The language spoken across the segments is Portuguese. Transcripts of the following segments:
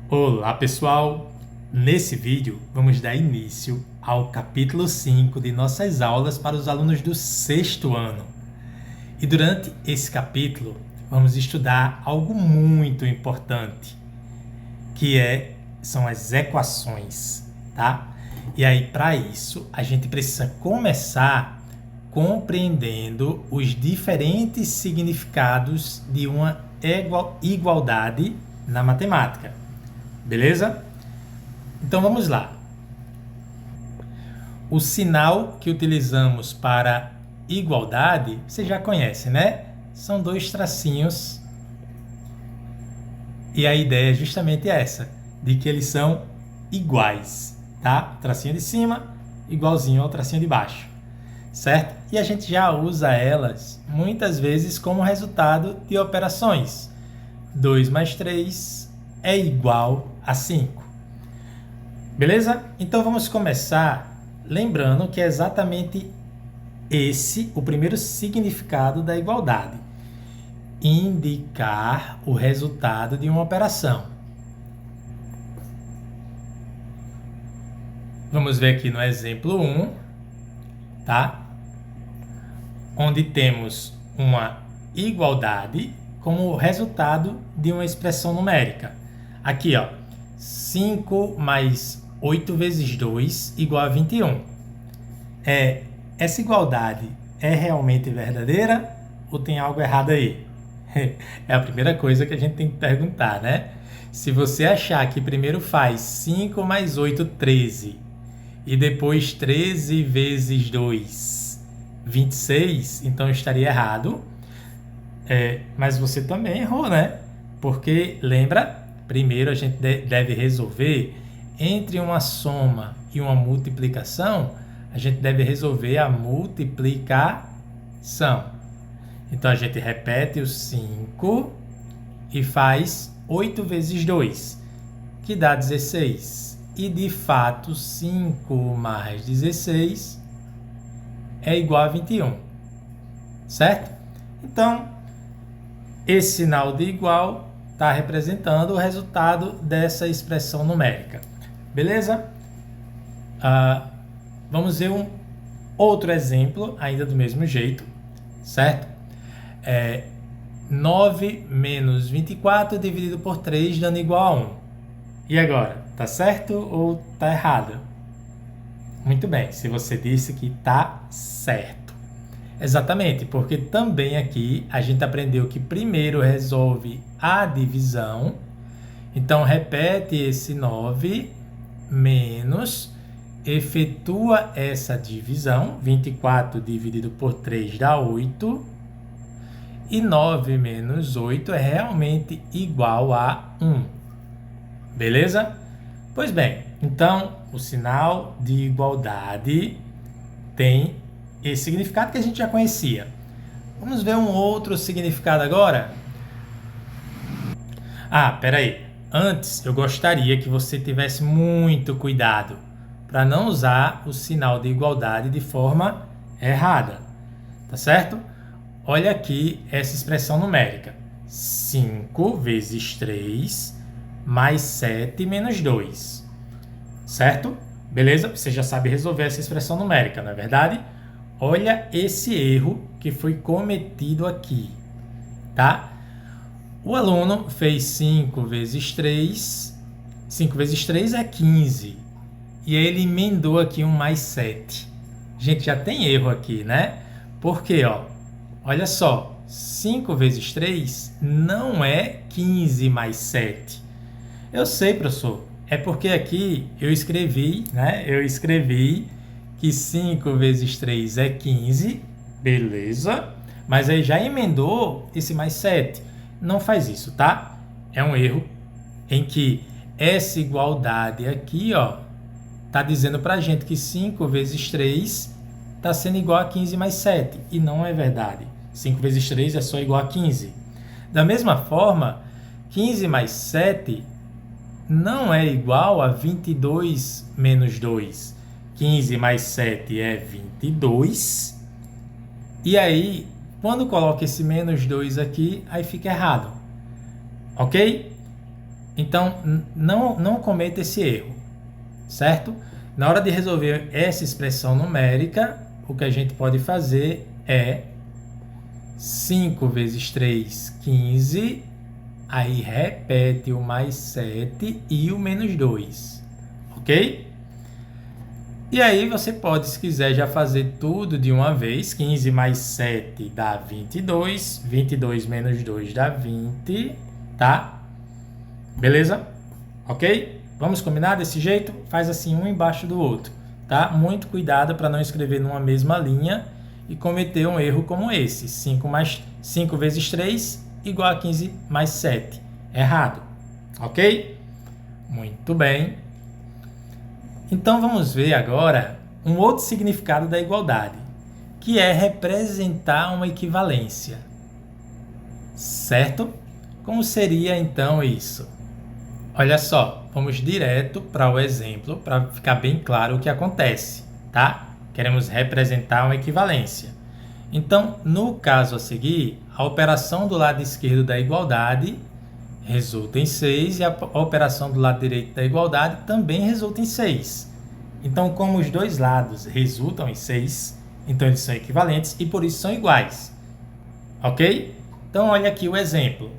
Olá pessoal! Nesse vídeo vamos dar início ao capítulo 5 de nossas aulas para os alunos do sexto ano. E durante esse capítulo vamos estudar algo muito importante, são as equações, tá? E aí para isso a gente precisa começar compreendendo os diferentes significados de uma igualdade na matemática. Beleza? Então vamos lá. O sinal que utilizamos para igualdade, você já conhece, né? São dois tracinhos. E a ideia é justamente essa, de que eles são iguais, tá? Tracinho de cima, igualzinho ao tracinho de baixo, certo? E a gente já usa elas muitas vezes como resultado de operações. 2 mais 3 é igual a 5. Beleza? Então vamos começar lembrando que é exatamente esse o primeiro significado da igualdade. Indicar o resultado de uma operação. Vamos ver aqui no exemplo 1, tá? Onde temos uma igualdade como resultado de uma expressão numérica. Aqui, ó, 5 mais 8 vezes 2 igual a 21. Essa igualdade é realmente verdadeira ou tem algo errado aí? É a primeira coisa que a gente tem que perguntar, né? Se você achar que primeiro faz 5 mais 8, 13, e depois 13 vezes 2, 26, então estaria errado. Mas você também errou, né? Porque, lembra, primeiro a gente deve resolver entre uma soma e uma multiplicação, a gente deve resolver a multiplicação. Então, a gente repete o 5 e faz 8 vezes 2, que dá 16. E, de fato, 5 mais 16 é igual a 21, certo? Então, esse sinal de igual está representando o resultado dessa expressão numérica. Beleza? Vamos ver um outro exemplo, ainda do mesmo jeito, certo? 9 menos 24 dividido por 3 dando igual a 1. E agora, tá certo ou tá errado? Muito bem, se você disse que tá certo. Exatamente, porque também aqui a gente aprendeu que primeiro resolve a divisão. Então, repete esse 9 menos, efetua essa divisão. 24 dividido por 3 dá 8. E 9 menos 8 é realmente igual a 1. Beleza? Pois bem, então o sinal de igualdade tem esse significado que a gente já conhecia. Vamos ver um outro significado agora? Peraí. Antes, eu gostaria que você tivesse muito cuidado para não usar o sinal de igualdade de forma errada. Tá certo? Olha aqui essa expressão numérica. 5 vezes 3 mais 7 menos 2. Certo? Beleza? Você já sabe resolver essa expressão numérica, não é verdade? Olha esse erro que foi cometido aqui, tá? O aluno fez 5 vezes 3. 5 vezes 3 é 15. E aí ele emendou aqui um mais 7. Gente, já tem erro aqui, né? Por quê, ó? Olha só, 5 vezes 3 não é 15 mais 7. Eu sei, professor. É porque aqui eu escrevi, né? Eu escrevi que 5 vezes 3 é 15, beleza? Mas aí já emendou esse mais 7. Não faz isso, tá? É um erro em que essa igualdade aqui, ó, tá dizendo pra gente que 5 vezes 3 tá sendo igual a 15 mais 7. E não é verdade. 5 vezes 3 é só igual a 15. Da mesma forma, 15 mais 7 não é igual a 22 menos 2. 15 mais 7 é 22. E aí, quando coloca esse menos 2 aqui, aí fica errado. Ok? Então, não cometa esse erro, certo? Na hora de resolver essa expressão numérica, o que a gente pode fazer é 5 vezes 3, 15, aí repete o mais 7 e o menos 2, ok? E aí você pode, se quiser, já fazer tudo de uma vez. 15 mais 7 dá 22, 22 menos 2 dá 20, tá? Beleza? Ok? Vamos combinar desse jeito? Faz assim um embaixo do outro, tá? Muito cuidado para não escrever numa mesma linha e cometer um erro como esse. 5 vezes 3 igual a 15 mais 7. Errado, ok? Muito bem. Então vamos ver agora um outro significado da igualdade, que é representar uma equivalência. Certo? Como seria então isso? Olha só, vamos direto para o exemplo para ficar bem claro o que acontece, tá? Queremos representar uma equivalência. Então, no caso a seguir, a operação do lado esquerdo da igualdade resulta em 6 e a operação do lado direito da igualdade também resulta em 6. Então, como os dois lados resultam em 6, então eles são equivalentes e por isso são iguais. Ok? Então, olha aqui o exemplo.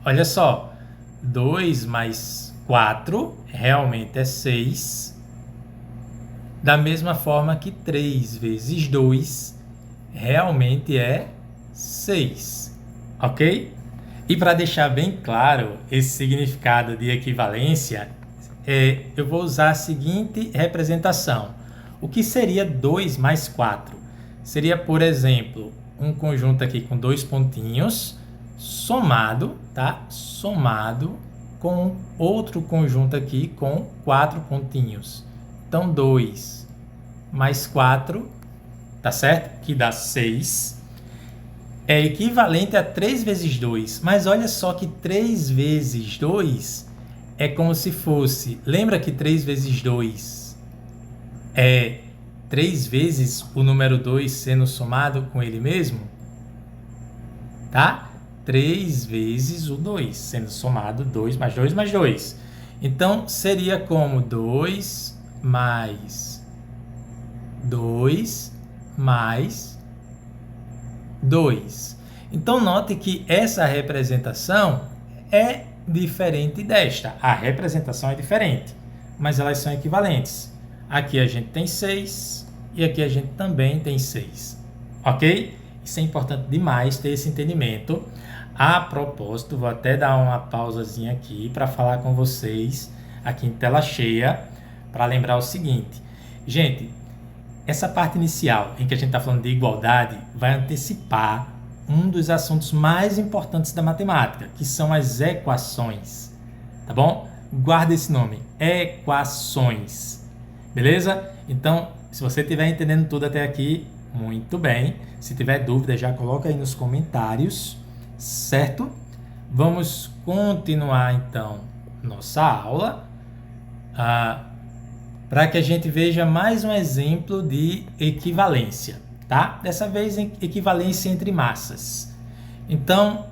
Olha só, 2 mais 4 realmente é 6, da mesma forma que 3 vezes 2 realmente é 6, ok? E para deixar bem claro esse significado de equivalência, eu vou usar a seguinte representação. O que seria 2 mais 4? Seria, por exemplo, um conjunto aqui com 2 pontinhos, somado, tá? Somado com outro conjunto aqui com 4 pontinhos. Então, 2 mais 4, tá certo? Que dá 6. É equivalente a 3 vezes 2. Mas olha só que 3 vezes 2 é como se fosse... Lembra que 3 vezes 2 é 3 vezes o número 2 sendo somado com ele mesmo? Tá? 3 vezes o 2 sendo somado 2 mais 2 mais 2. Então, seria como 2 mais 2 mais 2. Então, note que essa representação é diferente desta. A representação é diferente, mas elas são equivalentes. Aqui a gente tem 6 e aqui a gente também tem 6. Ok? Isso é importante demais ter esse entendimento. A propósito, vou até dar uma pausazinha aqui para falar com vocês aqui em tela cheia, para lembrar o seguinte. Gente, essa parte inicial em que a gente está falando de igualdade vai antecipar um dos assuntos mais importantes da matemática, que são as equações, tá bom? Guarda esse nome, equações, beleza? Então, se você estiver entendendo tudo até aqui, muito bem. Se tiver dúvida, já coloca aí nos comentários, certo? Vamos continuar então nossa aula para que a gente veja mais um exemplo de equivalência, tá? Dessa vez em equivalência entre massas. Então,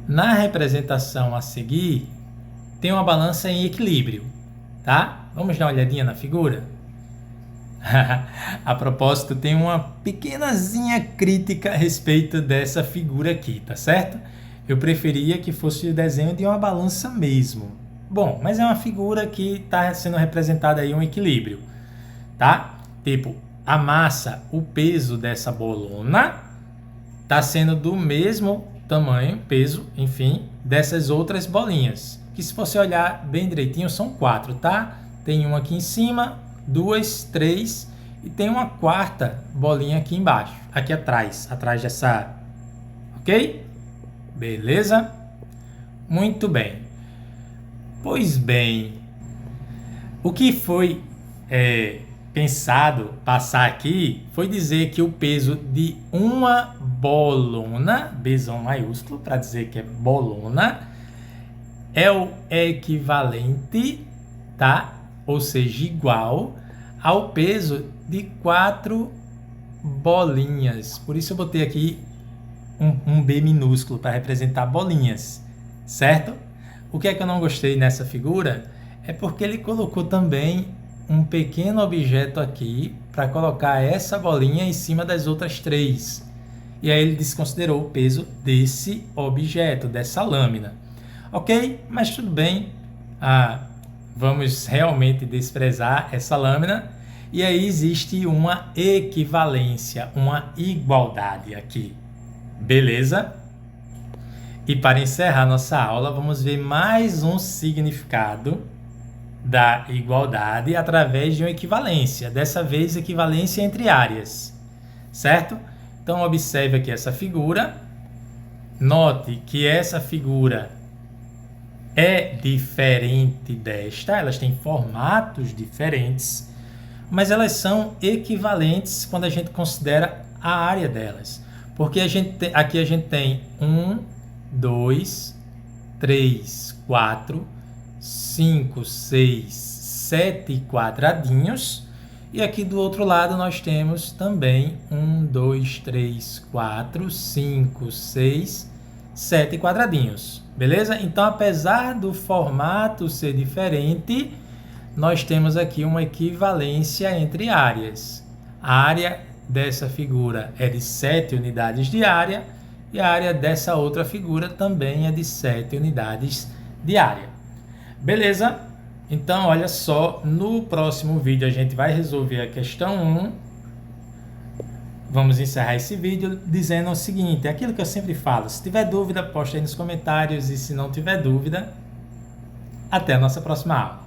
na representação a seguir, tem uma balança em equilíbrio, tá? Vamos dar uma olhadinha na figura? A propósito, tem uma pequenazinha crítica a respeito dessa figura aqui, tá certo? Eu preferia que fosse o desenho de uma balança mesmo. Bom, mas é uma figura que está sendo representada aí um equilíbrio, tá? Tipo, a massa, o peso dessa bolona está sendo do mesmo tamanho, peso, enfim, dessas outras bolinhas. Que se você olhar bem direitinho, são 4, tá? Tem uma aqui em cima, 2, 3 e tem uma quarta bolinha aqui embaixo, aqui atrás dessa, ok? Beleza? Muito bem. Pois bem, o que foi pensado passar aqui foi dizer que o peso de uma bolona, Bzão maiúsculo, para dizer que é bolona, é o equivalente, tá? Ou seja, igual ao peso de 4 bolinhas. Por isso eu botei aqui um B minúsculo para representar bolinhas, certo? O que é que eu não gostei nessa figura? É porque ele colocou também um pequeno objeto aqui para colocar essa bolinha em cima das outras 3. E aí ele desconsiderou o peso desse objeto, dessa lâmina. Ok? Mas tudo bem. Vamos realmente desprezar essa lâmina. E aí existe uma equivalência, uma igualdade aqui. Beleza? E para encerrar nossa aula, vamos ver mais um significado da igualdade através de uma equivalência. Dessa vez, equivalência entre áreas. Certo? Então, observe aqui essa figura. Note que essa figura é diferente desta. Elas têm formatos diferentes, mas elas são equivalentes quando a gente considera a área delas. Porque aqui a gente tem 1, 2, 3, 4, 5, 6, 7 quadradinhos. E aqui do outro lado nós temos também 1, 2, 3, 4, 5, 6, 7 quadradinhos. Beleza? Então, apesar do formato ser diferente, nós temos aqui uma equivalência entre áreas. A área dessa figura é de 7 unidades de área e a área dessa outra figura também é de 7 unidades de área. Beleza? Então, olha só, no próximo vídeo a gente vai resolver a questão 1. Vamos encerrar esse vídeo dizendo o seguinte, aquilo que eu sempre falo, se tiver dúvida, posta aí nos comentários e se não tiver dúvida, até a nossa próxima aula.